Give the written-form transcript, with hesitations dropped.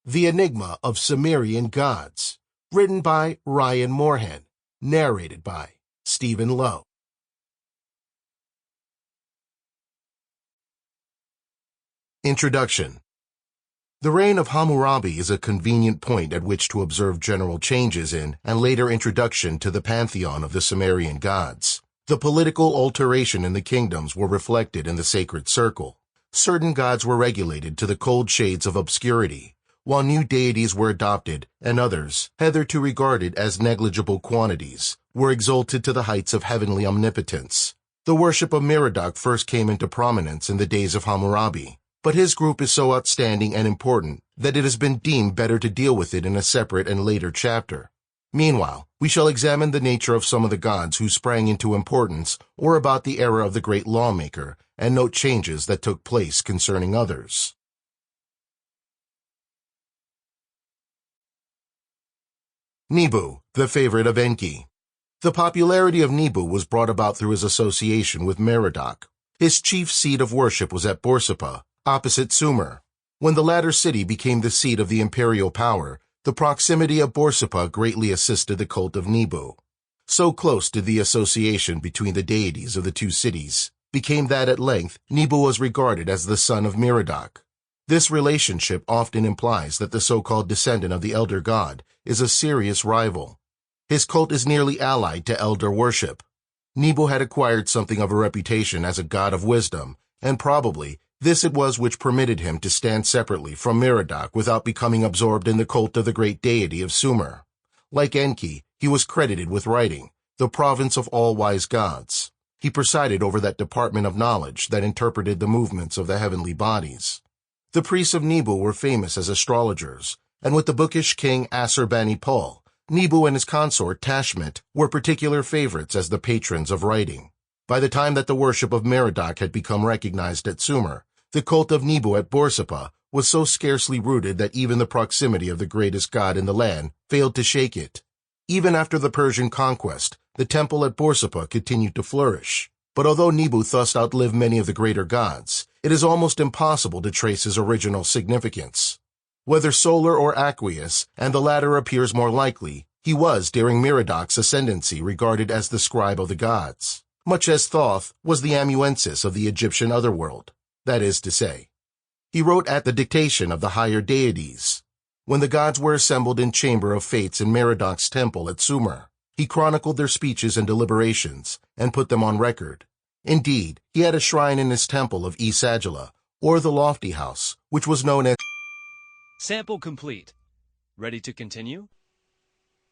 The Enigma of Sumerian Gods, written by Ryan Moorhen, narrated by Stephen Lowe. Introduction. The reign of Hammurabi is a convenient point at which to observe general changes in and later introduction to the pantheon of the Sumerian gods. The political alteration in the kingdoms were reflected in the sacred circle. Certain gods were regulated to the cold shades of obscurity, while new deities were adopted, and others, hitherto regarded as negligible quantities, were exalted to the heights of heavenly omnipotence. The worship of Merodach first came into prominence in the days of Hammurabi, but his group is so outstanding and important that it has been deemed better to deal with it in a separate and later chapter. Meanwhile, we shall examine the nature of some of the gods who sprang into importance or about the era of the great lawmaker, and note changes that took place concerning others. Nibu, the favorite of Enki. The popularity of Nibu was brought about through his association with Merodach. His chief seat of worship was at Borsippa, opposite Sumer. When the latter city became the seat of the imperial power, the proximity of Borsippa greatly assisted the cult of Nibu. So close did the association between the deities of the two cities became that at length Nibu was regarded as the son of Merodach. This relationship often implies that the so-called descendant of the elder god is a serious rival. His cult is nearly allied to elder worship. Nibu had acquired something of a reputation as a god of wisdom, and probably this it was which permitted him to stand separately from Merodach without becoming absorbed in the cult of the great deity of Sumer. Like Enki, he was credited with writing, the province of all wise gods. He presided over that department of knowledge that interpreted the movements of the heavenly bodies. The priests of Nibu were famous as astrologers, and with the bookish king Assurbanipal, Nibu and his consort Tashmet were particular favorites as the patrons of writing. By the time that the worship of Merodach had become recognized at Sumer, the cult of Nibu at Borsippa was so scarcely rooted that even the proximity of the greatest god in the land failed to shake it. Even after the Persian conquest, the temple at Borsippa continued to flourish. But although Nibu thus outlived many of the greater gods, it is almost impossible to trace his original significance. Whether solar or aqueous, and the latter appears more likely, he was, during Merodach's ascendancy, regarded as the scribe of the gods, much as Thoth was the amanuensis of the Egyptian otherworld. That is to say, he wrote at the dictation of the higher deities. When the gods were assembled in Chamber of Fates in Merodach's temple at Sumer, he chronicled their speeches and deliberations, and put them on record. Indeed, he had a shrine in his temple of Sagila, or the Lofty House, which was known as... Sample complete. Ready to continue?